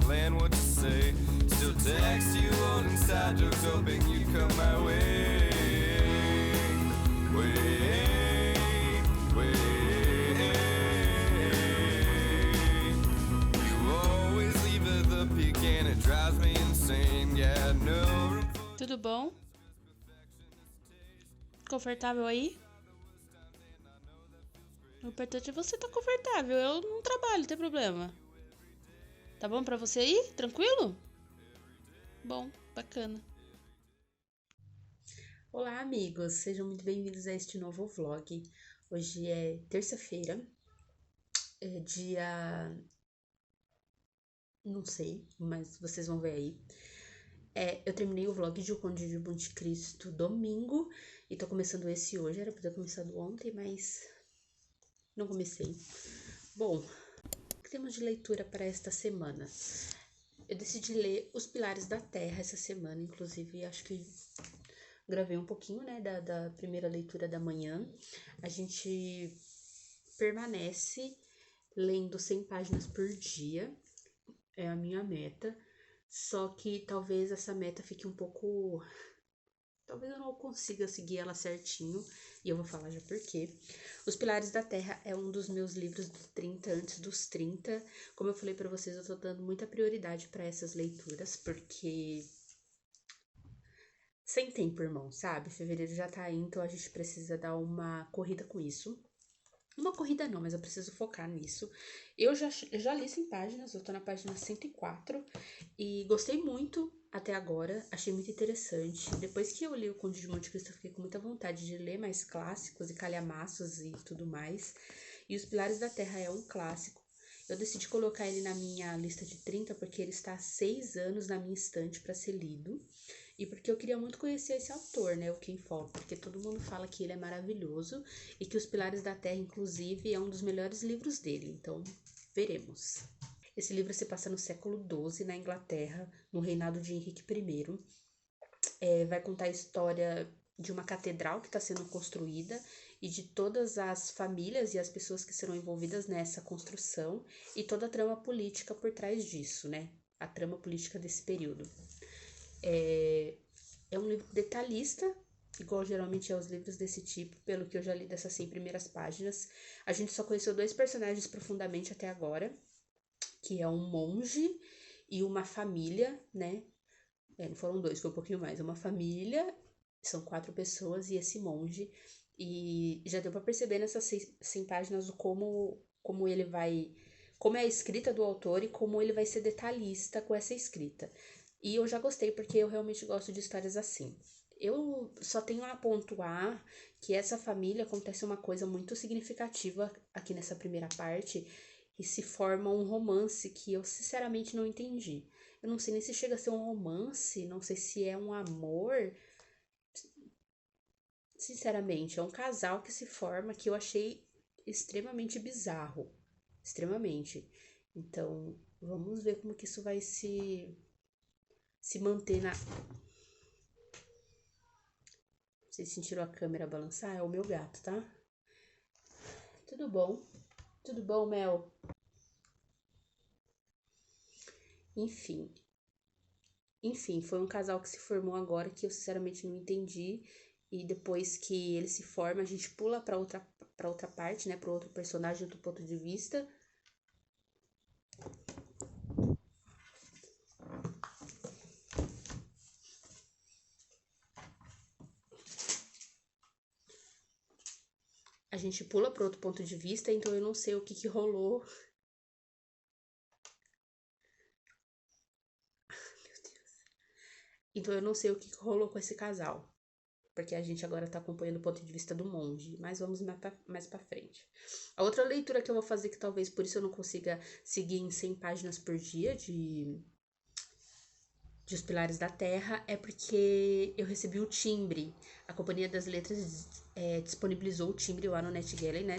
plan what to say. Still text you on inside jokes, hoping you come my way. You always leave at the peak and it drives me insane. Yeah, no. Tudo bom? Confortável aí? O importante é você estar confortável. Eu não trabalho, não tem problema. Tá bom pra você aí? Tranquilo? Bom, bacana. Olá, amigos. Sejam muito bem-vindos a este novo vlog. Hoje é terça-feira. É dia... não sei, mas vocês vão ver aí. Eu terminei o vlog de O Conde de Monte Cristo domingo e tô começando esse hoje. Era pra ter começado ontem, mas não comecei. Bom, o que temos de leitura para esta semana? Eu decidi ler Os Pilares da Terra essa semana, inclusive acho que gravei um pouquinho, né, da primeira leitura da manhã. A gente permanece lendo 100 páginas por dia, é a minha meta. Só que talvez essa meta fique um pouco... talvez eu não consiga seguir ela certinho, e eu vou falar já por quê. Os Pilares da Terra é um dos meus livros dos 30, antes dos 30. Como eu falei pra vocês, eu tô dando muita prioridade pra essas leituras, porque... sem tempo, irmão, sabe? Fevereiro já tá aí, então a gente precisa dar uma corrida com isso. Uma corrida não, mas eu preciso focar nisso. Eu já li 100 páginas, eu tô na página 104 e gostei muito até agora, achei muito interessante. Depois que eu li O Conde de Monte Cristo, eu fiquei com muita vontade de ler mais clássicos e calhamaços e tudo mais. E Os Pilares da Terra é um clássico. Eu decidi colocar ele na minha lista de 30 porque ele está há 6 anos na minha estante para ser lido. E porque eu queria muito conhecer esse autor, né, o Ken Follett, porque todo mundo fala que ele é maravilhoso e que Os Pilares da Terra, inclusive, é um dos melhores livros dele, então veremos. Esse livro se passa no século XII, na Inglaterra, no reinado de Henrique I. Vai contar a história de uma catedral que está sendo construída e de todas as famílias e as pessoas que serão envolvidas nessa construção e toda a trama política por trás disso, né, a trama política desse período. É um livro detalhista, igual geralmente é os livros desse tipo, pelo que eu já li dessas 100 primeiras páginas. A gente só conheceu 2 personagens profundamente até agora, que é um monge e uma família, né? Não foram 2, foi um pouquinho mais. É uma família, são 4 pessoas e esse monge. E já deu pra perceber nessas 100 páginas como ele vai... como é a escrita do autor e como ele vai ser detalhista com essa escrita. E eu já gostei porque eu realmente gosto de histórias assim. Eu só tenho a pontuar que essa família acontece uma coisa muito significativa aqui nessa primeira parte e se forma um romance que eu sinceramente não entendi. Eu não sei nem se chega a ser um romance, não sei se é um amor. Sinceramente, é um casal que se forma que eu achei extremamente bizarro. Extremamente. Então, vamos ver como que isso vai se manter na... Vocês sentiram a câmera balançar? É o meu gato, tá? Tudo bom? Tudo bom, Mel? Enfim, foi um casal que se formou agora que eu sinceramente não entendi. E depois que ele se forma, a gente pula pra outra parte, né? Para outro personagem, outro ponto de vista. A gente pula para outro ponto de vista, então eu não sei o que rolou. Meu Deus. Então eu não sei o que rolou com esse casal. Porque a gente agora tá acompanhando o ponto de vista do monge. Mas vamos mais pra frente. A outra leitura que eu vou fazer, que talvez por isso eu não consiga seguir em 100 páginas por dia de Os Pilares da Terra, é porque eu recebi o timbre. A Companhia das Letras disponibilizou o timbre lá no NetGalley, né?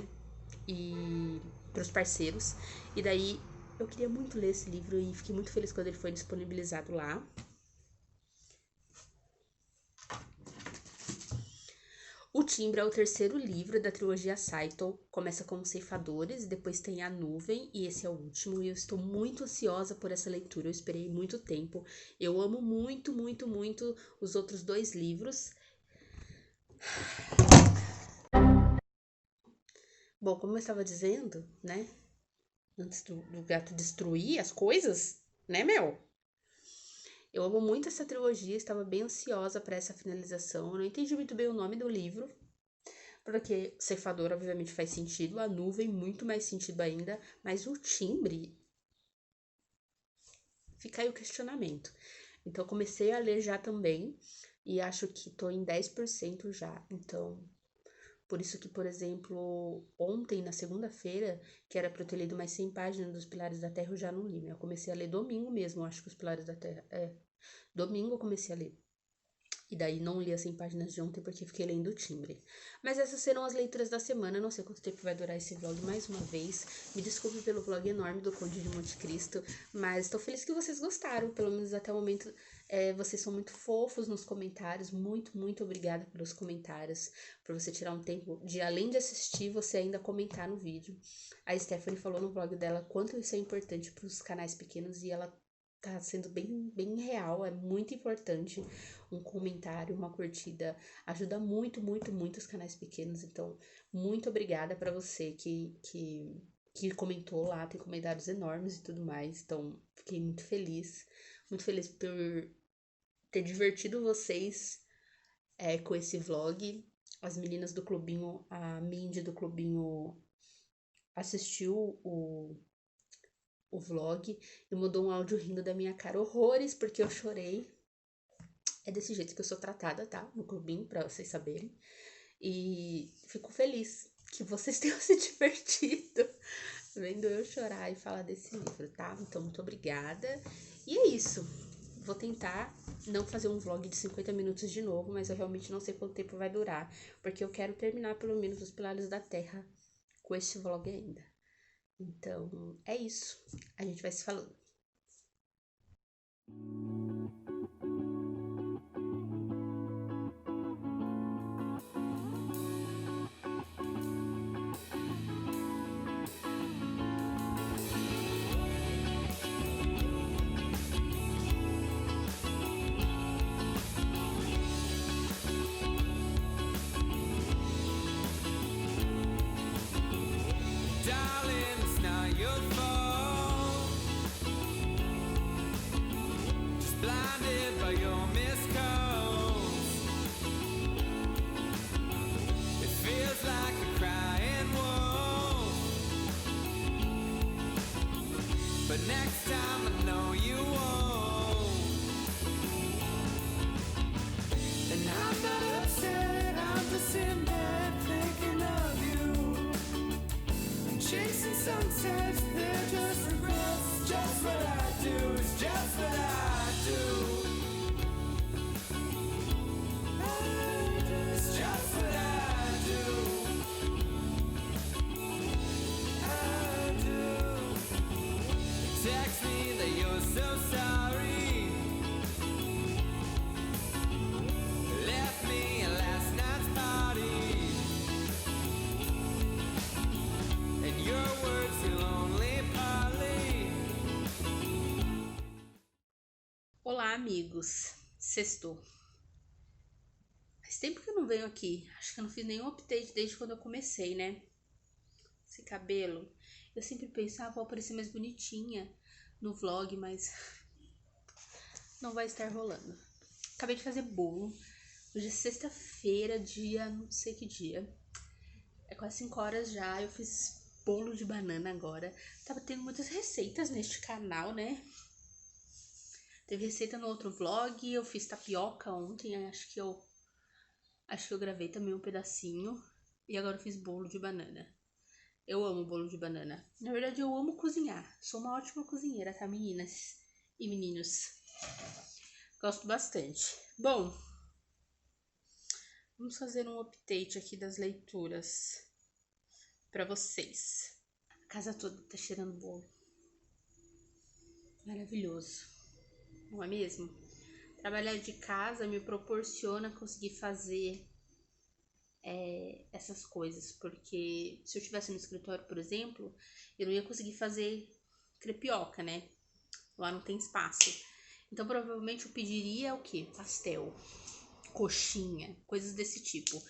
E pros parceiros. E daí eu queria muito ler esse livro e fiquei muito feliz quando ele foi disponibilizado lá. O Timbre é o terceiro livro da trilogia Saito. Começa com os Ceifadores, depois tem A Nuvem, e esse é o último. E eu estou muito ansiosa por essa leitura, eu esperei muito tempo. Eu amo muito, muito, muito os outros dois livros. Bom, como eu estava dizendo, né? Antes do gato destruir as coisas, né, Mel? Eu amo muito essa trilogia, estava bem ansiosa para essa finalização. Eu não entendi muito bem o nome do livro, porque Ceifador obviamente faz sentido, A Nuvem muito mais sentido ainda, mas o Timbre, fica aí o questionamento. Então eu comecei a ler já também e acho que tô em 10% já. Então, por isso que, por exemplo, ontem, na segunda-feira, que era para eu ter lido mais 100 páginas dos Pilares da Terra, eu já não li, né? Eu comecei a ler domingo mesmo, acho que os Pilares da Terra. Domingo eu comecei a ler. E daí não li as 100 páginas de ontem porque fiquei lendo o Timbre. Mas essas serão as leituras da semana. Não sei quanto tempo vai durar esse vlog mais uma vez. Me desculpe pelo vlog enorme do Conde de Monte Cristo. Mas estou feliz que vocês gostaram. Pelo menos até o momento. Vocês são muito fofos nos comentários. Muito, muito obrigada pelos comentários. Por você tirar um tempo de, além de assistir, você ainda comentar no vídeo. A Stephanie falou no vlog dela quanto isso é importante para os canais pequenos. E ela tá sendo bem, bem real. É muito importante. Um comentário, uma curtida, ajuda muito, muito, muito os canais pequenos. Então, muito obrigada para você que comentou lá, tem comentários enormes e tudo mais. Então, fiquei muito feliz por ter divertido vocês com esse vlog. As meninas do clubinho, a Mindy do clubinho assistiu o vlog e mandou um áudio rindo da minha cara horrores, porque eu chorei. É desse jeito que eu sou tratada, tá? No clubinho, pra vocês saberem. E fico feliz que vocês tenham se divertido vendo eu chorar e falar desse livro, tá? Então, muito obrigada. E é isso. Vou tentar não fazer um vlog de 50 minutos de novo, mas eu realmente não sei quanto tempo vai durar, porque eu quero terminar pelo menos os Pilares da Terra com este vlog ainda. Então, é isso. A gente vai se falando. Darling, it's not your fault. Just blinded by your missed calls. It feels like a crying wolf. But next time I know you won't. And I'm not upset, I'm just in bed thinking of you. Chasing sunsets, they're just regrets. Just what I do, it's just what I do. It's just what I do. I do. Text me that you're so sorry. Left me at last night's party. And your words will only partly. Olá, amigos. Sextou. Faz tempo que eu não venho aqui. Acho que eu não fiz nenhum update desde quando eu comecei, né? Esse cabelo. Eu sempre pensava, vou aparecer mais bonitinha no vlog, mas não vai estar rolando. Acabei de fazer bolo. Hoje é sexta-feira, dia, não sei que dia. É quase 5 horas já. Eu fiz bolo de banana agora. Tava tendo muitas receitas neste canal, né? Teve receita no outro vlog. Eu fiz tapioca ontem. Acho que eu gravei também um pedacinho. E agora eu fiz bolo de banana. Eu amo bolo de banana. Na verdade, eu amo cozinhar. Sou uma ótima cozinheira, tá, meninas e meninos? Gosto bastante. Bom, vamos fazer um update aqui das leituras pra vocês. A casa toda tá cheirando bolo. Maravilhoso. Não é mesmo? Trabalhar de casa me proporciona conseguir fazer essas coisas, porque se eu estivesse no escritório, por exemplo, eu não ia conseguir fazer crepioca, né? Lá não tem espaço. Então provavelmente eu pediria o quê? Pastel, coxinha, coisas desse tipo.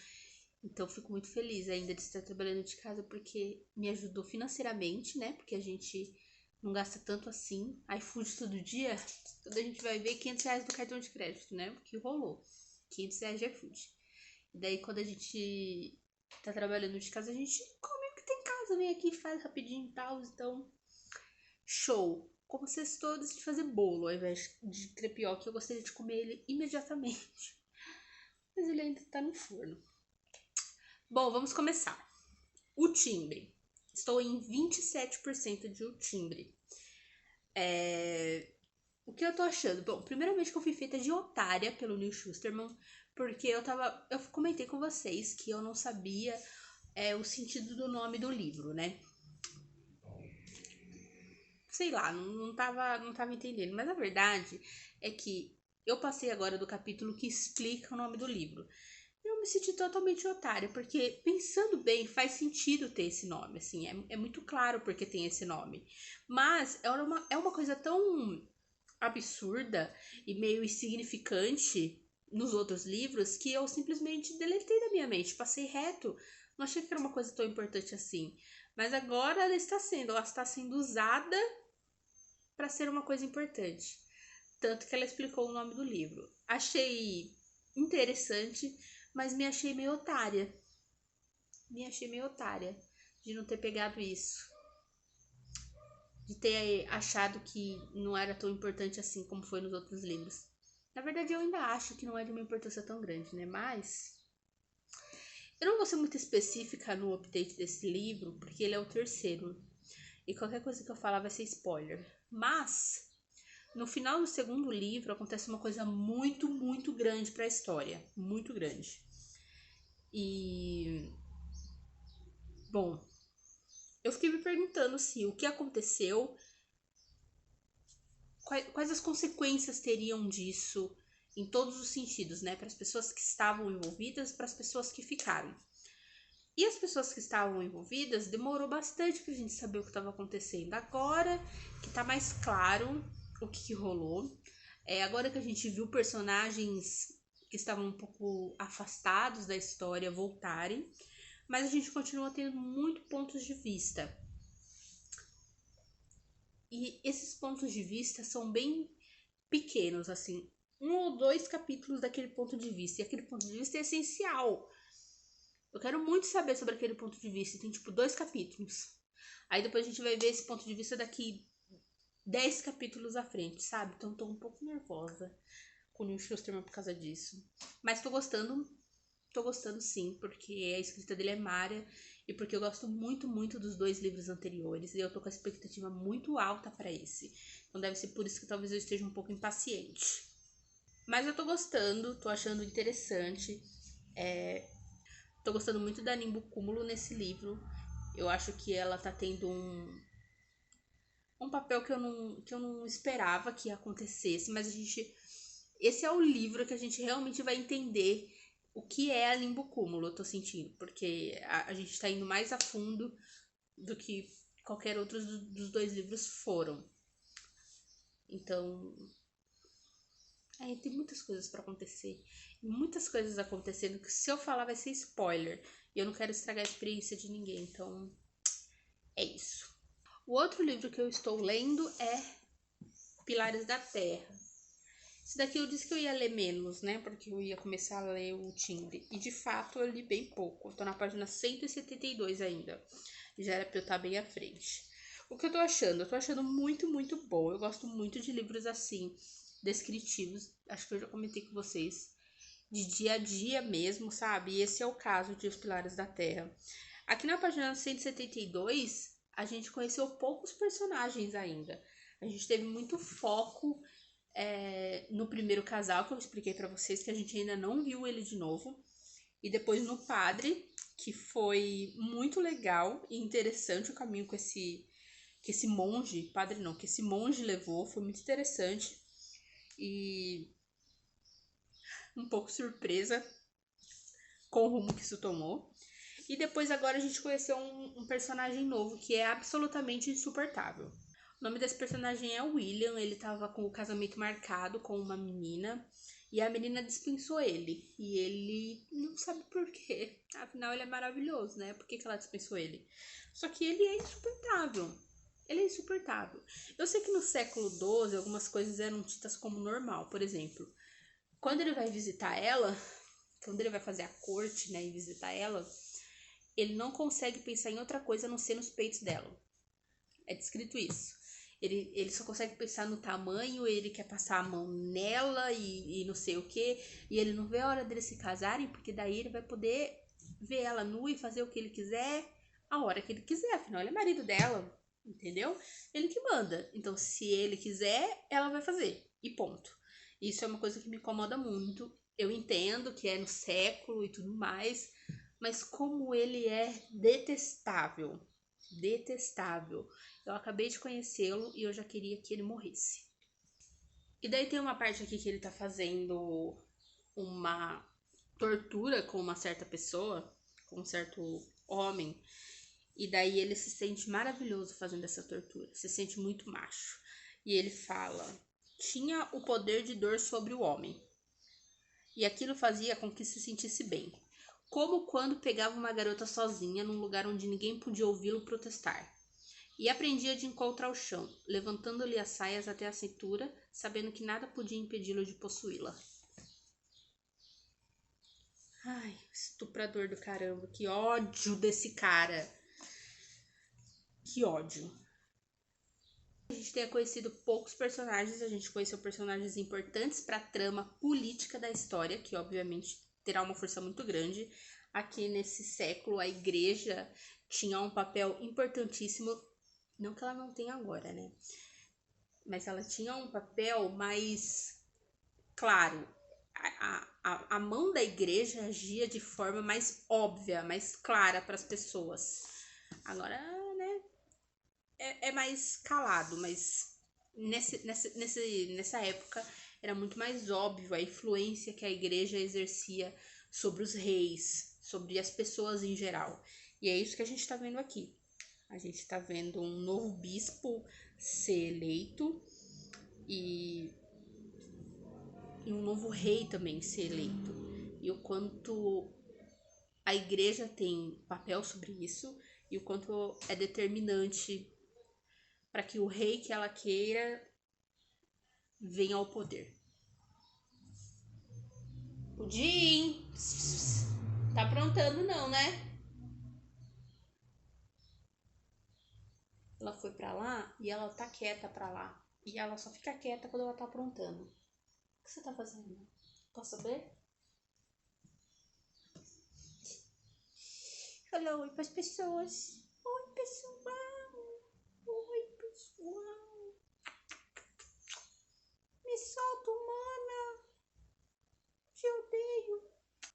Então fico muito feliz ainda de estar trabalhando de casa porque me ajudou financeiramente, né? Porque a gente não gasta tanto assim. iFood todo dia, quando a gente vai ver R$ 500 do cartão de crédito, né? Porque rolou. R$ 500 de iFood. E daí quando a gente tá trabalhando de casa, a gente come o que tem em casa, vem aqui, faz rapidinho e tal. Então, show. Como sextou, decidi fazer bolo ao invés de crepioca. Eu gostaria de comer ele imediatamente. Mas ele ainda tá no forno. Bom, vamos começar. O timbre. Estou em 27% de o timbre. O que eu tô achando? Bom, primeiramente que eu fui feita de otária pelo Neil Shusterman, porque eu comentei com vocês que eu não sabia o sentido do nome do livro, né? Sei lá, não tava entendendo. Mas a verdade é que eu passei agora do capítulo que explica o nome do livro. Eu me senti totalmente otária, porque pensando bem, faz sentido ter esse nome, assim, é muito claro porque tem esse nome. Mas é uma coisa tão absurda e meio insignificante nos outros livros que eu simplesmente deletei da minha mente, passei reto. Não achei que era uma coisa tão importante assim. Mas agora ela está sendo usada para ser uma coisa importante. Tanto que ela explicou o nome do livro. Achei interessante, mas me achei meio otária. Me achei meio otária de não ter pegado isso. De ter achado que não era tão importante assim como foi nos outros livros. Na verdade, eu ainda acho que não é de uma importância tão grande, né? Mas eu não vou ser muito específica no update desse livro, porque ele é o terceiro. E qualquer coisa que eu falar vai ser spoiler. Mas no final do segundo livro acontece uma coisa muito, muito grande para a história. Muito grande. E bom, eu fiquei me perguntando se o que aconteceu, quais as consequências teriam disso em todos os sentidos, né? Para as pessoas que estavam envolvidas, para as pessoas que ficaram. E as pessoas que estavam envolvidas, demorou bastante pra gente saber o que estava acontecendo. Agora que tá mais claro o que rolou, agora que a gente viu personagens que estavam um pouco afastados da história voltarem, mas a gente continua tendo muitos pontos de vista. E esses pontos de vista são bem pequenos, assim, 1 ou 2 capítulos daquele ponto de vista. E aquele ponto de vista é essencial. Eu quero muito saber sobre aquele ponto de vista. Tem tipo 2 capítulos. Aí depois a gente vai ver esse ponto de vista daqui 10 capítulos à frente, sabe? Então tô um pouco nervosa com o Neil Shusterman por causa disso. Mas tô gostando sim, porque a escrita dele é mária e porque eu gosto muito, muito dos 2 livros anteriores e eu tô com a expectativa muito alta para esse. Então deve ser por isso que talvez eu esteja um pouco impaciente. Mas eu tô gostando, tô achando interessante. Tô gostando muito da Nimbo Cúmulo nesse livro. Eu acho que ela tá tendo um papel que eu não esperava que acontecesse, mas esse é o livro que a gente realmente vai entender o que é a Limbo Cúmulo, eu tô sentindo, porque a gente tá indo mais a fundo do que qualquer outro dos 2 livros foram. Então, tem muitas coisas pra acontecer, muitas coisas acontecendo que se eu falar vai ser spoiler, e eu não quero estragar a experiência de ninguém, então é isso. O outro livro que eu estou lendo é Pilares da Terra. Esse daqui eu disse que eu ia ler menos, né? Porque eu ia começar a ler o Timbre. E de fato eu li bem pouco. Eu tô na página 172 ainda. Já era pra eu estar bem à frente. O que eu tô achando? Eu tô achando muito, muito bom. Eu gosto muito de livros assim, descritivos. Acho que eu já comentei com vocês. De dia a dia mesmo, sabe? E esse é o caso de Os Pilares da Terra. Aqui na página 172, a gente conheceu poucos personagens ainda. A gente teve muito foco no primeiro casal, que eu expliquei pra vocês, que a gente ainda não viu ele de novo. E depois no padre, que foi muito legal e interessante o caminho que esse monge, padre não, que esse monge levou, foi muito interessante. E um pouco surpresa com o rumo que isso tomou. E depois agora a gente conheceu um personagem novo que é absolutamente insuportável. O nome desse personagem é William, ele tava com o casamento marcado com uma menina e a menina dispensou ele. E ele não sabe por quê. Afinal, ele é maravilhoso, né? Por que ela dispensou ele? Só que ele é insuportável. Ele é insuportável. Eu sei que no século XII algumas coisas eram tidas como normal. Por exemplo, quando ele vai visitar ela, quando ele vai fazer a corte, né, e visitar ela, ele não consegue pensar em outra coisa a não ser nos peitos dela. É descrito isso. Ele só consegue pensar no tamanho, ele quer passar a mão nela e não sei o que. E ele não vê a hora deles se casarem, porque daí ele vai poder ver ela nua e fazer o que ele quiser a hora que ele quiser. Afinal, ele é marido dela, entendeu? Ele que manda. Então, se ele quiser, ela vai fazer. E ponto. Isso é uma coisa que me incomoda muito. Eu entendo que é no século e tudo mais, mas como ele é detestável. Detestável. Eu acabei de conhecê-lo e eu já queria que ele morresse. E daí tem uma parte aqui que ele tá fazendo uma tortura com uma certa pessoa, com um certo homem. E daí ele se sente maravilhoso fazendo essa tortura. Se sente muito macho. E ele fala: tinha o poder de dor sobre o homem. E aquilo fazia com que se sentisse bem. Como quando pegava uma garota sozinha num lugar onde ninguém podia ouvi-lo protestar. E aprendia de encontro ao chão, levantando-lhe as saias até a cintura, sabendo que nada podia impedi-lo de possuí-la. Ai, estuprador do caramba, que ódio desse cara. Que ódio. A gente tenha conhecido poucos personagens, a gente conheceu personagens importantes para a trama política da história, que obviamente terá uma força muito grande. Aqui nesse século, a igreja tinha um papel importantíssimo. Não que ela não tenha agora, né? Mas ela tinha um papel mais claro. A mão da igreja agia de forma mais óbvia, mais clara para as pessoas. Agora, né? É mais calado, mas nessa época era muito mais óbvio a influência que a igreja exercia sobre os reis, sobre as pessoas em geral. E é isso que a gente está vendo aqui. A gente está vendo um novo bispo ser eleito e um novo rei também ser eleito. E o quanto a igreja tem papel sobre isso e o quanto é determinante para que o rei que ela queira venha ao poder. Pudim! Tá aprontando não, né? Ela foi pra lá e ela tá quieta pra lá. E ela só fica quieta quando ela tá aprontando. O que você tá fazendo? Posso saber? Fala oi pras pessoas. Oi, pessoal. Oi, pessoal. Me solta, humana. Te odeio.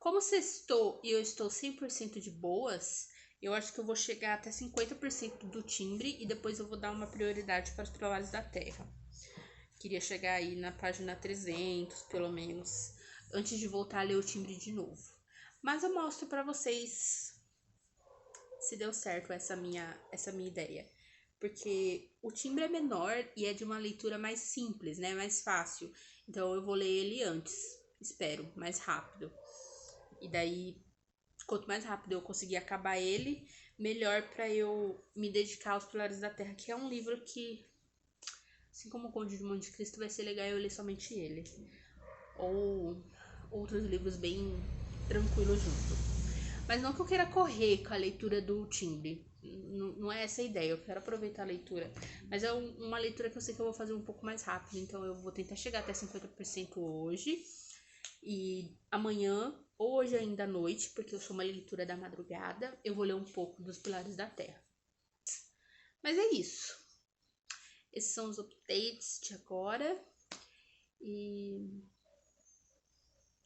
Como sextou e eu estou 100% de boas, eu acho que eu vou chegar até 50% do timbre e depois eu vou dar uma prioridade para os pilares da terra. Queria chegar aí na página 300, pelo menos, antes de voltar a ler o timbre de novo. Mas eu mostro para vocês se deu certo essa minha ideia. Porque o timbre é menor e é de uma leitura mais simples, né? Mais fácil. Então eu vou ler ele antes, espero, mais rápido. E daí, quanto mais rápido eu conseguir acabar ele, melhor para eu me dedicar aos Pilares da Terra, que é um livro que, assim como o Conde de Monte Cristo, vai ser legal eu ler somente ele. Ou outros livros bem tranquilos junto. Mas não que eu queira correr com a leitura do timbre. Não é essa a ideia, eu quero aproveitar a leitura. Mas é uma leitura que eu sei que eu vou fazer um pouco mais rápido. Então eu vou tentar chegar até 50% hoje. E amanhã, ou hoje ainda à noite, porque eu sou uma leitura da madrugada, eu vou ler um pouco dos Pilares da Terra. Mas é isso. Esses são os updates de agora. E...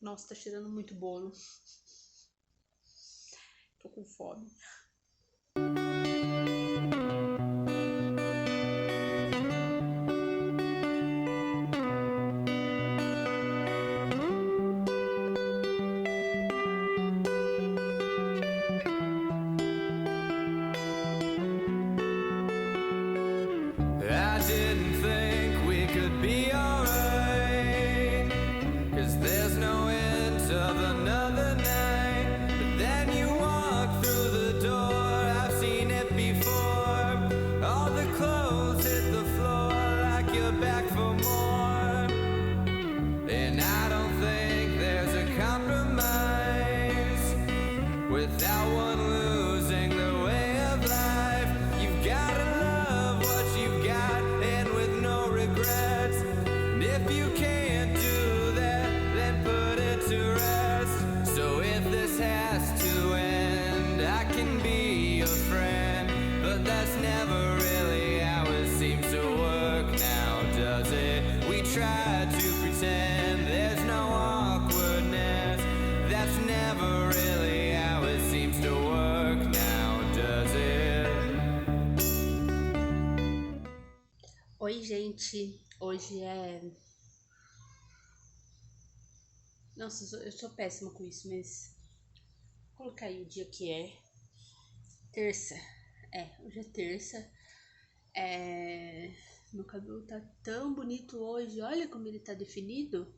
nossa, tá cheirando muito bolo. Tô com fome. of another night. But then you walk through the door, I've seen it before. All the clothes hit the floor like you're back for more. And I don't think there's a compromise without one losing the way of life. You've gotta love what you've got and with no regrets. And if you can't do that, then put it to rest. So if this has to end, I can be your friend. But that's never really how it seems to work now, does it? We try to pretend there's no awkwardness. That's never really how it seems to work now, does it? Oi, gente. Hoje é... Nossa, eu sou péssima com isso, mas... Vou colocar aí o dia que é. Terça. Hoje é terça. Meu cabelo tá tão bonito hoje. Olha como ele tá definido.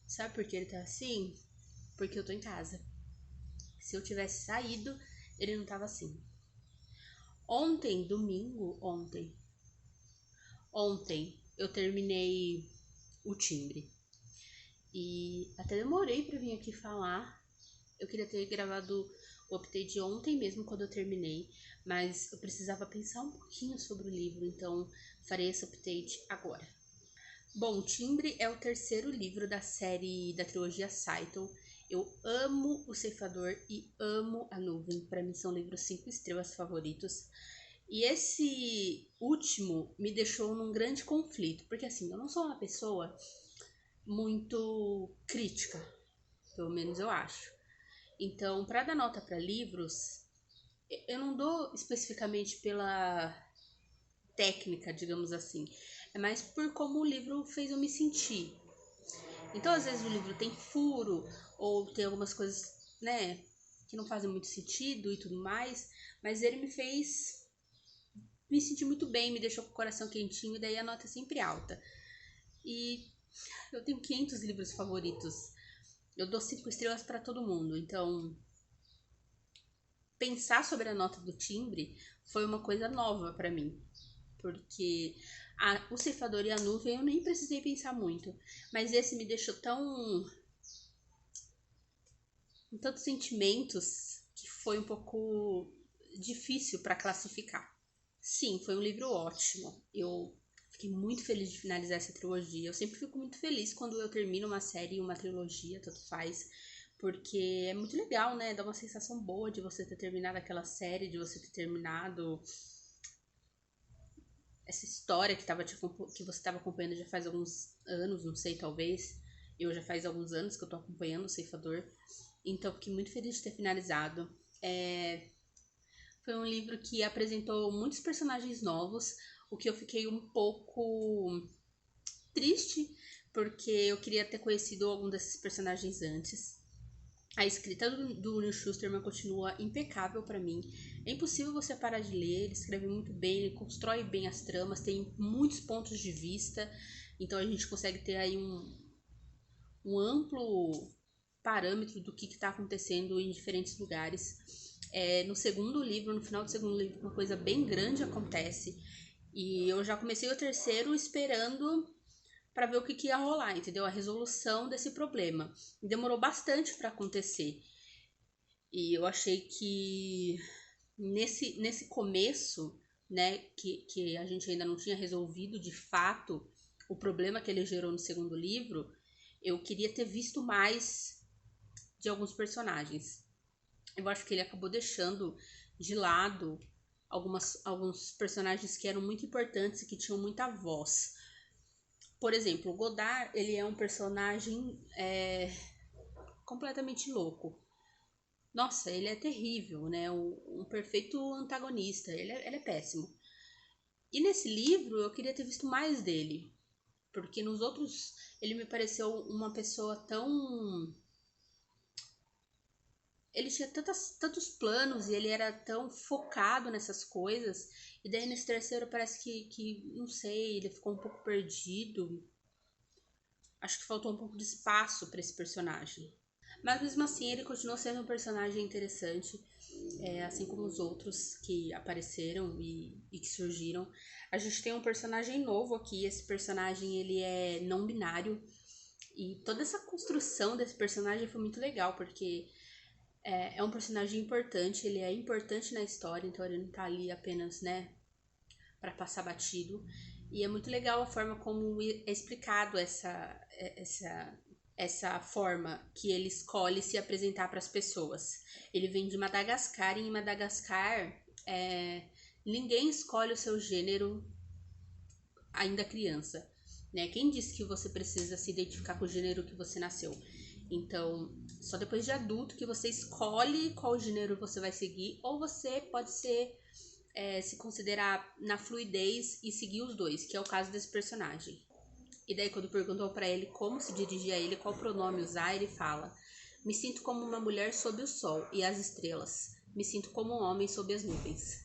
Sabe por que ele tá assim? Porque eu tô em casa. Se eu tivesse saído, ele não tava assim. Ontem, domingo, ontem eu terminei o Timbre. E até demorei pra vir aqui falar. Eu queria ter gravado o update de ontem mesmo, quando eu terminei. Mas eu precisava pensar um pouquinho sobre o livro, então farei esse update agora. Bom, Timbre é o terceiro livro da série da trilogia Saito. Eu amo O Ceifador e amo A Nuvem. Para mim são livros 5 estrelas favoritos. E esse último me deixou num grande conflito, porque assim, eu não sou uma pessoa muito crítica, pelo menos eu acho. Então, para dar nota para livros, eu não dou especificamente pela técnica, digamos assim. É mais por como o livro fez eu me sentir. Então, às vezes o livro tem furo, ou tem algumas coisas, né, que não fazem muito sentido e tudo mais, mas ele me fez me sentir muito bem, me deixou com o coração quentinho, e daí a nota é sempre alta. E eu tenho 500 livros favoritos. Eu dou 5 estrelas para todo mundo, então pensar sobre a nota do Timbre foi uma coisa nova para mim, porque O Ceifador e A Nuvem eu nem precisei pensar muito, mas esse me deixou com tantos sentimentos que foi um pouco difícil para classificar. Sim, foi um livro ótimo. Eu fiquei muito feliz de finalizar essa trilogia. Eu sempre fico muito feliz quando eu termino uma série, uma trilogia, tanto faz, porque é muito legal, né? Dá uma sensação boa de você ter terminado aquela série, de você ter terminado essa história que você estava acompanhando já faz alguns anos, não sei, talvez. Eu já faz alguns anos que eu tô acompanhando O Ceifador, então fiquei muito feliz de ter finalizado. Foi um livro que apresentou muitos personagens novos, o que eu fiquei um pouco triste, porque eu queria ter conhecido algum desses personagens antes. A escrita do Will Schusterman continua impecável para mim. É impossível você parar de ler, ele escreve muito bem, ele constrói bem as tramas, tem muitos pontos de vista, então a gente consegue ter aí um amplo parâmetro do que está acontecendo em diferentes lugares. No segundo livro, no final do segundo livro, uma coisa bem grande acontece, e eu já comecei o terceiro esperando para ver o que ia rolar, entendeu? A resolução desse problema. E demorou bastante para acontecer. E eu achei que nesse começo, né, que a gente ainda não tinha resolvido de fato o problema que ele gerou no segundo livro, eu queria ter visto mais de alguns personagens. Eu acho que ele acabou deixando de lado alguns personagens que eram muito importantes e que tinham muita voz. Por exemplo, o Godard, ele é um personagem completamente louco. Nossa, ele é terrível, né? Um perfeito antagonista. Ele é péssimo. E nesse livro eu queria ter visto mais dele, porque nos outros ele me pareceu uma pessoa tão... Ele tinha tantos planos e ele era tão focado nessas coisas. E daí nesse terceiro parece que não sei, ele ficou um pouco perdido. Acho que faltou um pouco de espaço para esse personagem. Mas mesmo assim ele continua sendo um personagem interessante, assim como os outros que apareceram e que surgiram. A gente tem um personagem novo aqui, esse personagem ele é não binário. E toda essa construção desse personagem foi muito legal, porque é um personagem importante, ele é importante na história, então ele não tá ali apenas, né, para passar batido. E é muito legal a forma como é explicado essa forma que ele escolhe se apresentar para as pessoas. Ele vem de Madagascar e em Madagascar ninguém escolhe o seu gênero ainda criança, né? Quem disse que você precisa se identificar com o gênero que você nasceu? Então, só depois de adulto que você escolhe qual gênero você vai seguir, ou você pode se considerar na fluidez e seguir os dois, que é o caso desse personagem. E daí, quando perguntou pra ele como se dirigir a ele, qual pronome usar, ele fala: me sinto como uma mulher sob o sol e as estrelas. Me sinto como um homem sob as nuvens.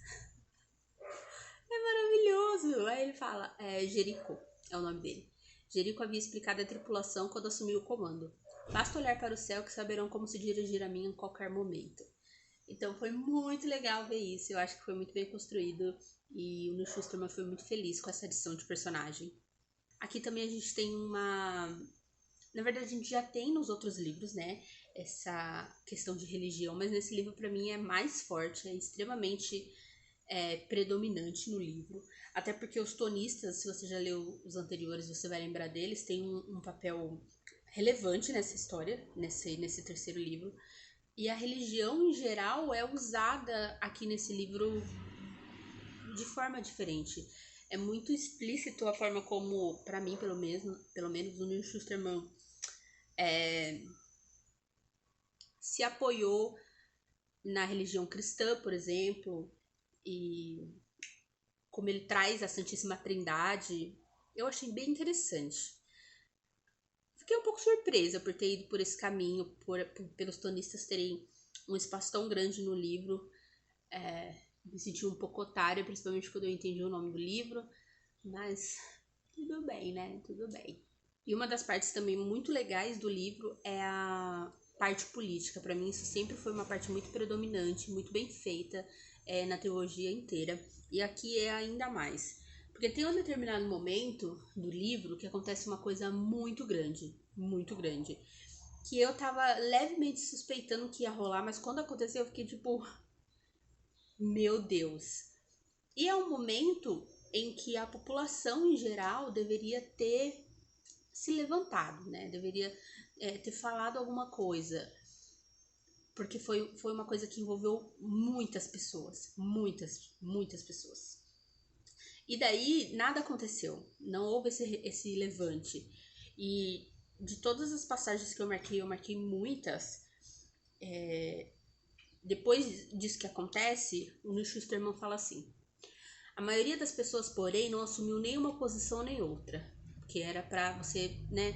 É maravilhoso! Aí ele fala: Jerico é o nome dele. Jerico havia explicado à tripulação quando assumiu o comando. Basta olhar para o céu que saberão como se dirigir a mim em qualquer momento. Então foi muito legal ver isso. Eu acho que foi muito bem construído. E o Neil Schusterman foi muito feliz com essa adição de personagem. Aqui também a gente tem uma... Na verdade, a gente já tem nos outros livros, né? Essa questão de religião. Mas nesse livro, pra mim, é mais forte. É extremamente predominante no livro. Até porque os tonistas, se você já leu os anteriores, você vai lembrar deles. Tem um papel relevante nessa história. Nesse terceiro livro. E a religião, em geral, é usada aqui nesse livro de forma diferente. É muito explícito a forma como, pra mim, pelo menos o Neil Schusterman se apoiou na religião cristã, por exemplo, e como ele traz a Santíssima Trindade. Eu achei bem interessante. Fiquei um pouco surpresa por ter ido por esse caminho, pelos tonistas terem um espaço tão grande no livro. Me senti um pouco otária, principalmente quando eu entendi o nome do livro, mas tudo bem, né? Tudo bem. E uma das partes também muito legais do livro é a parte política. Para mim, isso sempre foi uma parte muito predominante, muito bem feita na trilogia inteira. E aqui é ainda mais. Porque tem um determinado momento do livro que acontece uma coisa muito grande, que eu tava levemente suspeitando que ia rolar, mas quando aconteceu eu fiquei tipo, meu Deus. E é um momento em que a população em geral deveria ter se levantado, né? Deveria ter falado alguma coisa. Porque foi uma coisa que envolveu muitas pessoas. Muitas pessoas. E daí nada aconteceu. Não houve esse levante. E de todas as passagens que eu marquei muitas. Depois disso que acontece, o Neil Schusterman fala assim: a maioria das pessoas, porém, não assumiu nenhuma posição nem outra. Porque era pra você, né?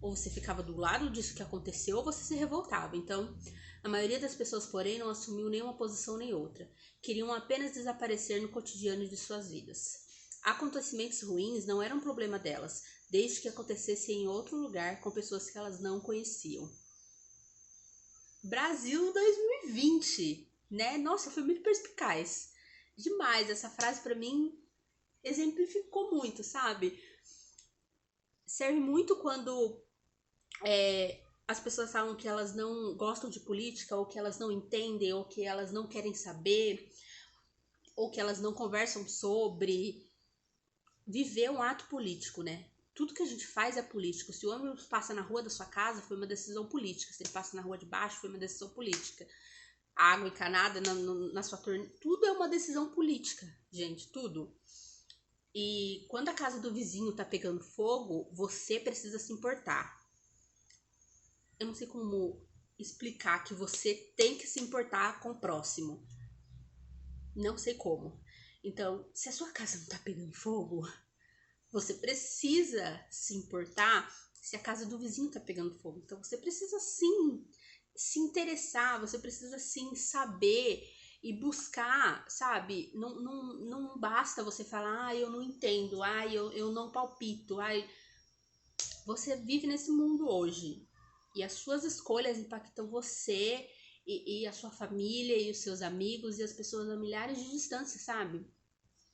Ou você ficava do lado disso que aconteceu, ou você se revoltava. Então, a maioria das pessoas, porém, não assumiu nenhuma posição nem outra. Queriam apenas desaparecer no cotidiano de suas vidas. Acontecimentos ruins não eram problema delas, desde que acontecessem em outro lugar com pessoas que elas não conheciam. Brasil 2020, né? Nossa, foi muito perspicaz. Demais, essa frase pra mim exemplificou muito, sabe? Serve muito quando as pessoas falam que elas não gostam de política, ou que elas não entendem, ou que elas não querem saber, ou que elas não conversam sobre. Viver é um ato político, né? Tudo que a gente faz é político. Se o ônibus passa na rua da sua casa, foi uma decisão política. Se ele passa na rua de baixo, foi uma decisão política. A água encanada na sua torneira, tudo é uma decisão política, gente, tudo. E quando a casa do vizinho tá pegando fogo, você precisa se importar. Eu não sei como explicar que você tem que se importar com o próximo. Não sei como. Então, se a sua casa não tá pegando fogo, você precisa se importar se a casa do vizinho tá pegando fogo. Então, você precisa sim se interessar, você precisa sim saber e buscar, sabe? Não basta você falar, eu não entendo, eu não palpito, Você vive nesse mundo hoje. E as suas escolhas impactam você e a sua família e os seus amigos e as pessoas a milhares de distância, sabe?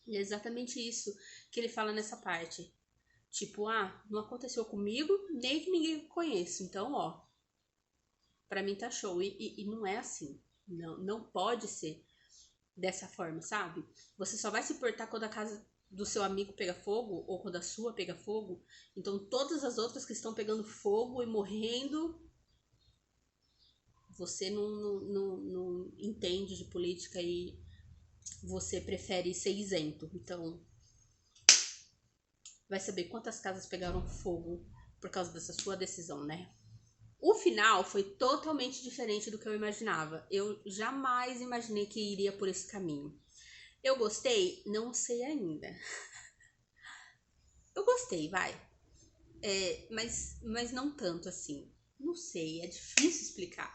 E é exatamente isso que ele fala nessa parte. Tipo, não aconteceu comigo, nem que ninguém conheça. Então, pra mim tá show. E não é assim. Não pode ser dessa forma, sabe? Você só vai se importar quando a casa do seu amigo pega fogo ou quando a sua pega fogo. Então, todas as outras que estão pegando fogo e morrendo, você não entende de política e você prefere ser isento. Então, vai saber quantas casas pegaram fogo por causa dessa sua decisão, né? O final foi totalmente diferente do que eu imaginava. Eu jamais imaginei que iria por esse caminho. Eu gostei? Não sei ainda. Eu gostei, vai. Mas não tanto assim. Não sei, é difícil explicar.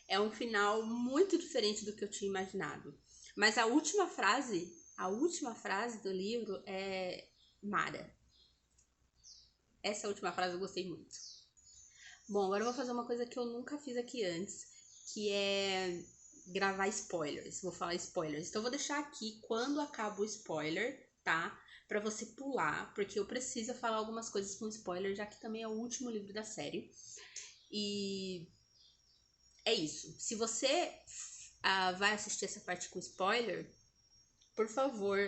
É um final muito diferente do que eu tinha imaginado. Mas a última frase do livro é Mara. Essa última frase eu gostei muito. Bom, agora eu vou fazer uma coisa que eu nunca fiz aqui antes, que é gravar spoilers. Vou falar spoilers. Então eu vou deixar aqui quando acaba o spoiler, tá? Pra você pular, porque eu preciso falar algumas coisas com spoiler, já que também é o último livro da série. E é isso. Se você vai assistir essa parte com spoiler, por favor,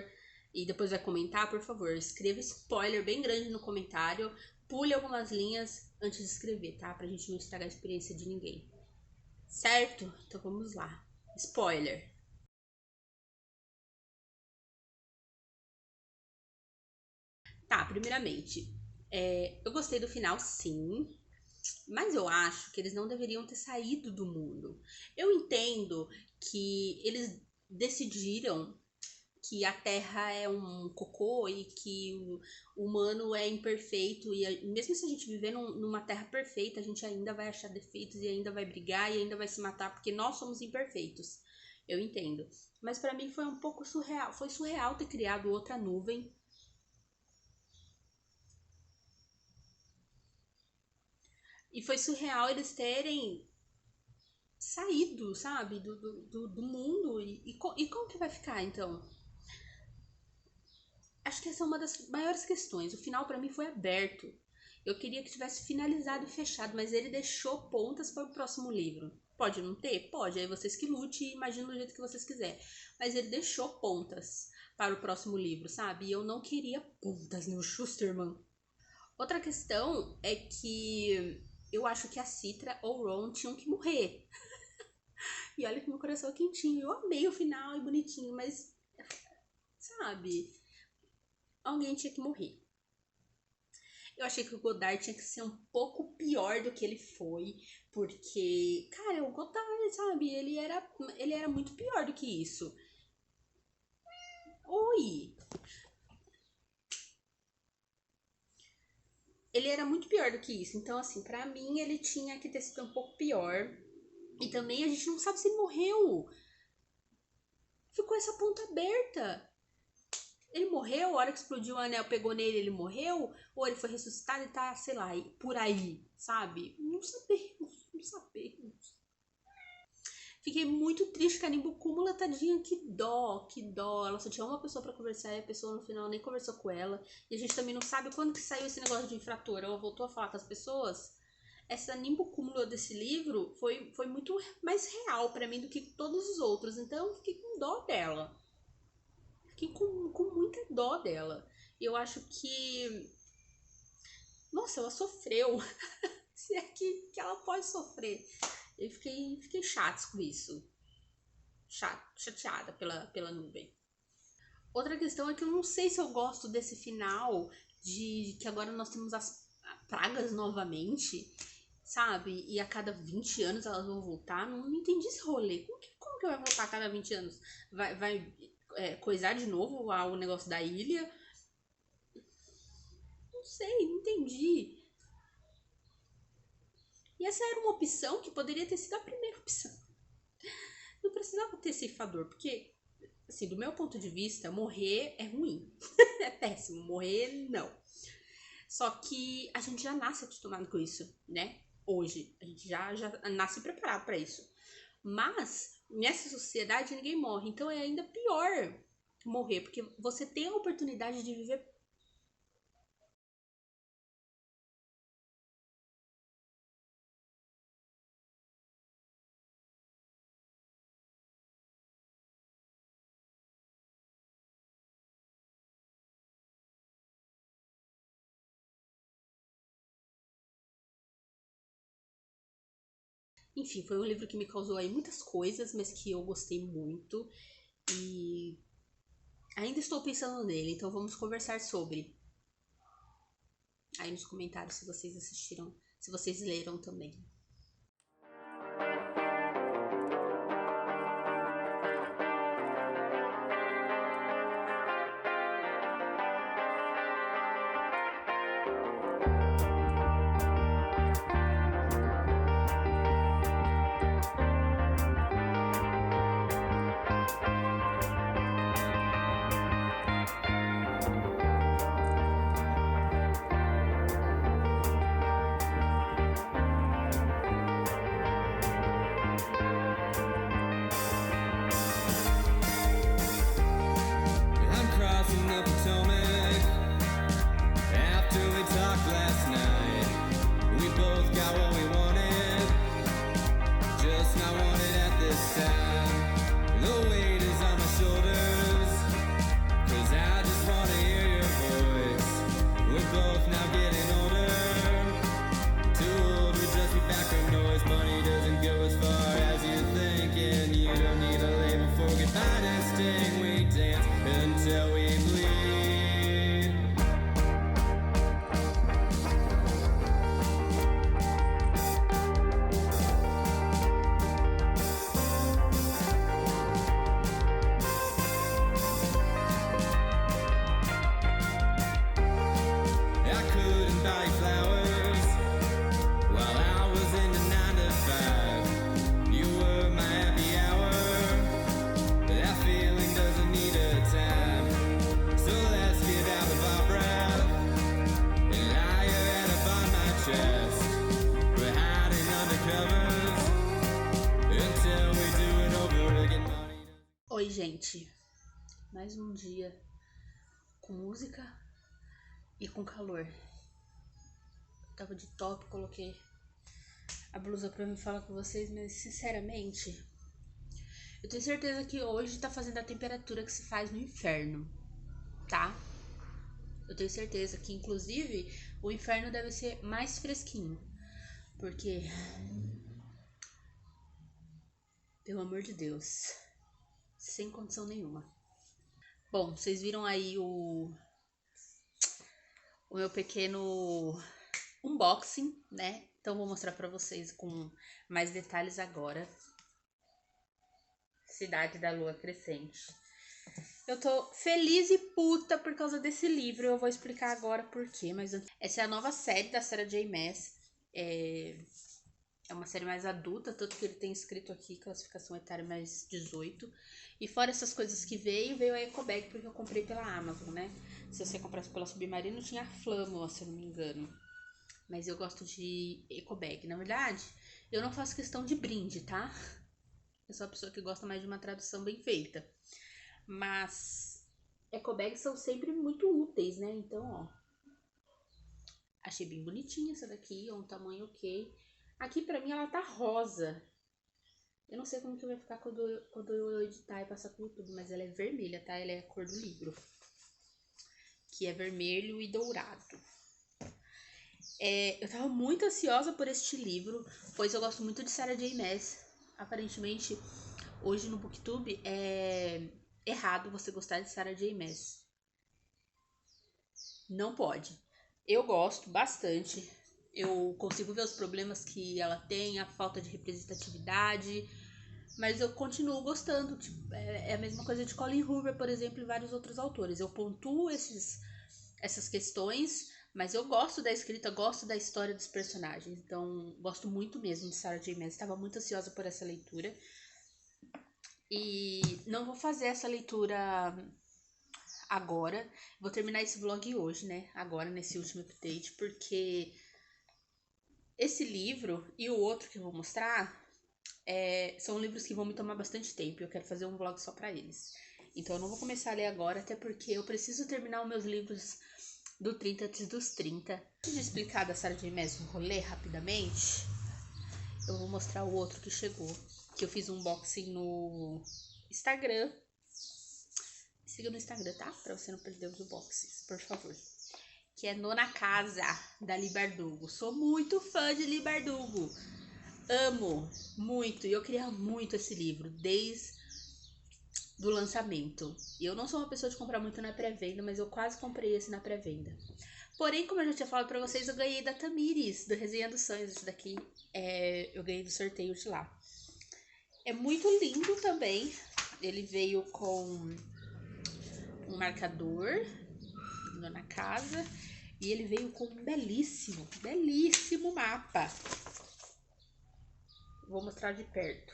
e depois vai comentar, por favor, escreva spoiler bem grande no comentário, pule algumas linhas antes de escrever, tá? Pra gente não estragar a experiência de ninguém. Certo? Então vamos lá. Spoiler. Tá, primeiramente, eu gostei do final, sim, mas eu acho que eles não deveriam ter saído do mundo. Eu entendo que eles decidiram que a Terra é um cocô e que o humano é imperfeito e mesmo se a gente viver numa Terra perfeita, a gente ainda vai achar defeitos e ainda vai brigar e ainda vai se matar porque nós somos imperfeitos. Eu entendo. Mas pra mim foi um pouco surreal. Foi surreal ter criado outra nuvem. E foi surreal eles terem saído, sabe, do mundo. E como que vai ficar, então? Acho que essa é uma das maiores questões. O final pra mim foi aberto. Eu queria que tivesse finalizado e fechado, mas ele deixou pontas para o próximo livro. Pode não ter? Pode. Aí vocês que lute e imaginem do jeito que vocês quiserem. Mas ele deixou pontas para o próximo livro, sabe? E eu não queria pontas no Schusterman. Outra questão é que eu acho que a Citra ou o Ron tinham que morrer. E olha que meu coração é quentinho. Eu amei o final e bonitinho, mas, sabe? Alguém tinha que morrer. Eu achei que o Godard tinha que ser um pouco pior do que ele foi, porque, cara, o Godard, sabe, ele era muito pior do que isso. Oi! Ele era muito pior do que isso. Então, assim, pra mim ele tinha que ter sido um pouco pior. E também a gente não sabe se ele morreu. Ficou essa ponta aberta. Ele morreu, a hora que explodiu o anel, pegou nele, ele morreu? Ou ele foi ressuscitado e tá, sei lá, por aí, sabe? Não sabemos, não sabemos. Fiquei muito triste com a Nimbucúmula, tadinha, que dó, que dó. Ela só tinha uma pessoa pra conversar e a pessoa no final nem conversou com ela. E a gente também não sabe quando que saiu esse negócio de infrator. Ela voltou a falar com as pessoas. Essa Nimbucúmula desse livro foi muito mais real pra mim do que todos os outros. Então eu fiquei com dó dela. Fiquei com muita dó dela. Eu acho que. Nossa, ela sofreu. Se é que ela pode sofrer. Eu fiquei chata com isso. Chateada pela nuvem. Outra questão é que eu não sei se eu gosto desse final de que agora nós temos as pragas novamente, sabe? E a cada 20 anos elas vão voltar. Não entendi esse rolê. Como que vai voltar a cada 20 anos? Vai coisar de novo o negócio da ilha? Não sei, não entendi. E essa era uma opção que poderia ter sido a primeira opção. Não precisava ter ceifador, porque, assim, do meu ponto de vista, morrer é ruim. É péssimo. Morrer, não. Só que a gente já nasce acostumado com isso, né? hoje. A gente já nasce preparado para isso. Mas nessa sociedade ninguém morre. Então é ainda pior morrer, porque você tem a oportunidade de viver. Enfim, foi um livro que me causou aí muitas coisas, mas que eu gostei muito. E ainda estou pensando nele, então vamos conversar sobre. Aí nos comentários se vocês assistiram, se vocês leram também. I'm crossing the Potomac after we talked last night. We both got what we wanted, just not wanted at this time. The weight is on my shoulders, 'cause I just wanna hear your voice. We're both now getting older, too old to just be background noise. Money doesn't go as far as you think, and you don't need a label for goodbye nesting. We dance until we bleed. I couldn't buy you flowers while I was in the 9 to 5. You were my happy hour. That feeling doesn't need a time. So let's get out of our breath and lie your head up on my chest. We're hiding under covers until we do it over again. Money Oi, gente. Mais um dia com música e com calor. Tava de top, coloquei a blusa pra me falar com vocês, mas sinceramente, eu tenho certeza que hoje tá fazendo a temperatura que se faz no inferno, tá? Eu tenho certeza que, inclusive, o inferno deve ser mais fresquinho, porque, pelo amor de Deus, sem condição nenhuma. Bom, vocês viram aí o meu pequeno unboxing, né? Então vou mostrar pra vocês com mais detalhes agora. Cidade da Lua Crescente. Eu tô feliz e puta por causa desse livro. Eu vou explicar agora por quê. Mas essa é a nova série da Sarah J. Maas. É uma série mais adulta, tanto que ele tem escrito aqui classificação etária mais 18. E fora essas coisas que veio a Ecobag, porque eu comprei pela Amazon, né? Se você comprasse pela Submarino, tinha a Flâmula, se eu não me engano. Mas eu gosto de Ecobag. Na verdade, eu não faço questão de brinde, tá? Eu sou a pessoa que gosta mais de uma tradução bem feita. Mas ecobags são sempre muito úteis, né? Então, ó. Achei bem bonitinha essa daqui, é um tamanho ok. Aqui pra mim ela tá rosa. Eu não sei como que vai ficar quando eu editar e passar pro YouTube, mas ela é vermelha, tá? Ela é a cor do livro. Que é vermelho e dourado. Eu tava muito ansiosa por este livro, pois eu gosto muito de Sarah J. Maas. Aparentemente, hoje no Booktube é errado você gostar de Sarah J. Maas. Não pode. Eu gosto bastante. Eu consigo ver os problemas que ela tem, a falta de representatividade, mas eu continuo gostando. Tipo, é a mesma coisa de Colin Hoover, por exemplo, e vários outros autores. Eu pontuo essas questões, mas eu gosto da escrita, gosto da história dos personagens. Então, gosto muito mesmo de Sarah J. Maas. Estava muito ansiosa por essa leitura. E não vou fazer essa leitura agora. Vou terminar esse vlog hoje, né? Agora, nesse último update, porque Esse livro e o outro que eu vou mostrar são livros que vão me tomar bastante tempo. Eu quero fazer um vlog só pra eles. Então eu não vou começar a ler agora, até porque eu preciso terminar os meus livros do 30 antes dos 30. Antes de explicar da Sarah J. Maas um rolê rapidamente, eu vou mostrar o outro que chegou. Que eu fiz um unboxing no Instagram. Me siga no Instagram, tá? Pra você não perder os unboxings, por favor. Que é Nona Casa, da Leigh Bardugo. Sou muito fã de Leigh Bardugo. Amo muito. E eu queria muito esse livro, desde do lançamento. E eu não sou uma pessoa de comprar muito na pré-venda, mas eu quase comprei esse na pré-venda. Porém, como eu já tinha falado pra vocês, eu ganhei da Tamires, do Resenha dos Sonhos. Esse daqui eu ganhei do sorteio de lá. É muito lindo também. Ele veio com um marcador na casa. E ele veio com um belíssimo, belíssimo mapa. Vou mostrar de perto.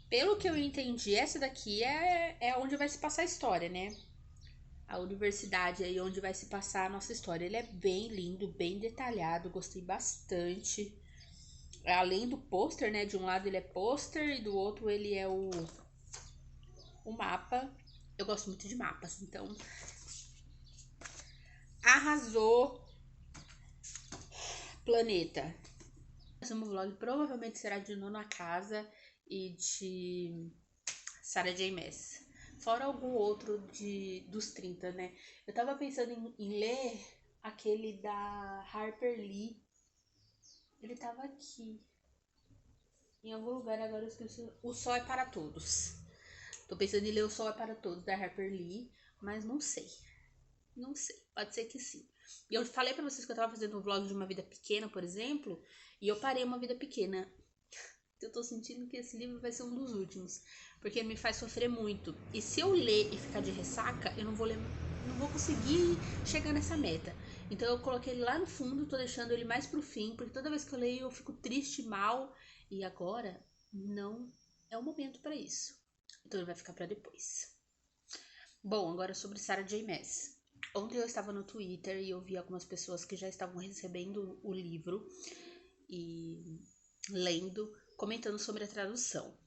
Pelo que eu entendi, essa daqui é onde vai se passar a história, né? A universidade aí onde vai se passar a nossa história. Ele é bem lindo, bem detalhado, gostei bastante. Além do pôster, né? De um lado ele é pôster e do outro ele é o mapa. Eu gosto muito de mapas, então arrasou, Planeta. O próximo vlog provavelmente será de Nona Casa e de Sarah J. Maas. Fora algum outro dos 30, né? Eu tava pensando em ler aquele da Harper Lee. Ele tava aqui. Em algum lugar, agora eu esqueci. O Sol é para Todos. Tô pensando em ler O Sol é para Todos, da Harper Lee, mas não sei. Não sei. Pode ser que sim. E eu falei pra vocês que eu tava fazendo um vlog de Uma Vida Pequena, por exemplo, e eu parei Uma Vida Pequena. Eu tô sentindo que esse livro vai ser um dos últimos, porque ele me faz sofrer muito. E se eu ler e ficar de ressaca, eu não vou conseguir chegar nessa meta. Então eu coloquei ele lá no fundo, tô deixando ele mais pro fim, porque toda vez que eu leio eu fico triste, mal, e agora não é o momento pra isso. Então ele vai ficar pra depois. Bom, agora sobre Sarah J. Maas. Ontem eu estava no Twitter e eu vi algumas pessoas que já estavam recebendo o livro e lendo, comentando sobre a tradução.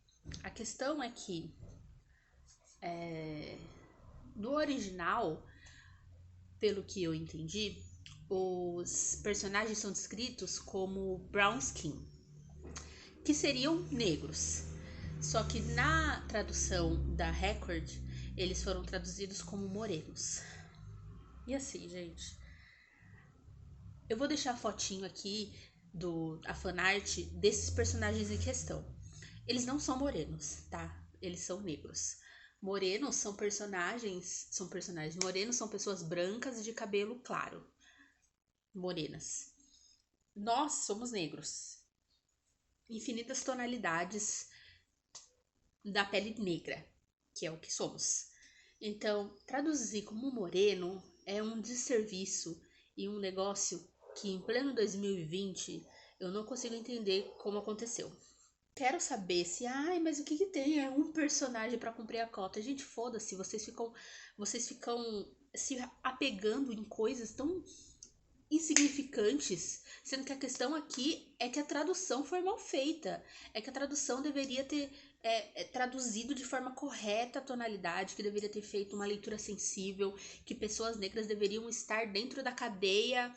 A questão é que no original, pelo que eu entendi, os personagens são descritos como brown skin, que seriam negros. Só que na tradução da Record, eles foram traduzidos como morenos. E assim, gente, eu vou deixar a fotinho aqui a fanart desses personagens em questão. Eles não são morenos, tá? Eles são negros. Morenos são personagens. Morenos são pessoas brancas de cabelo claro. Morenas. Nós somos negros. Infinitas tonalidades da pele negra, que é o que somos. Então, traduzir como moreno é um desserviço e um negócio que em pleno 2020 eu não consigo entender como aconteceu. Quero saber se, mas o que tem? É um personagem pra cumprir a cota. Gente, foda-se, vocês ficam se apegando em coisas tão insignificantes, sendo que a questão aqui é que a tradução foi mal feita. É que a tradução deveria ter traduzido de forma correta a tonalidade, que deveria ter feito uma leitura sensível, que pessoas negras deveriam estar dentro da cadeia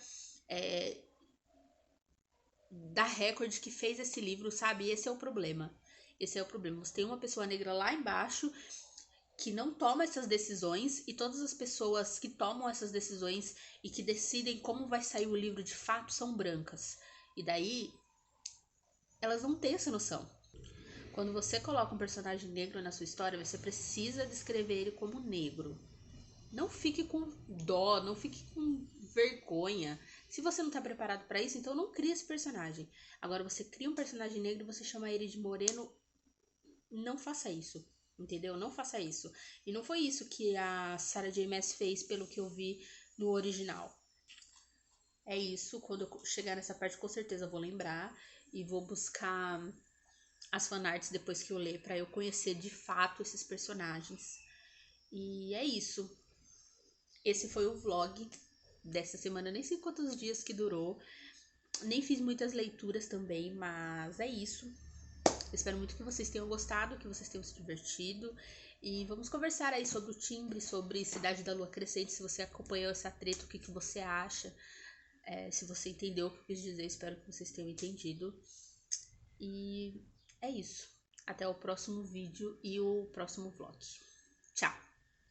da Record que fez esse livro, sabe? Esse é o problema. Esse é o problema. Você tem uma pessoa negra lá embaixo que não toma essas decisões, e todas as pessoas que tomam essas decisões e que decidem como vai sair o livro de fato são brancas. E daí elas não têm essa noção. Quando você coloca um personagem negro na sua história, você precisa descrever ele como negro. Não fique com dó, não fique com vergonha. Se você não tá preparado pra isso, então não cria esse personagem. Agora, você cria um personagem negro e você chama ele de moreno, não faça isso. Entendeu? Não faça isso. E não foi isso que a Sarah J. Maas fez, pelo que eu vi no original. É isso. Quando eu chegar nessa parte, com certeza eu vou lembrar. E vou buscar as fanarts depois que eu ler, pra eu conhecer de fato esses personagens. E é isso. Esse foi o vlog dessa semana, nem sei quantos dias que durou. Nem fiz muitas leituras também, mas é isso. Eu espero muito que vocês tenham gostado, que vocês tenham se divertido. E vamos conversar aí sobre o timbre, sobre Cidade da Lua Crescente. Se você acompanhou essa treta, o que, que você acha? Se você entendeu o que eu quis dizer, espero que vocês tenham entendido. E é isso. Até o próximo vídeo e o próximo vlog. Tchau!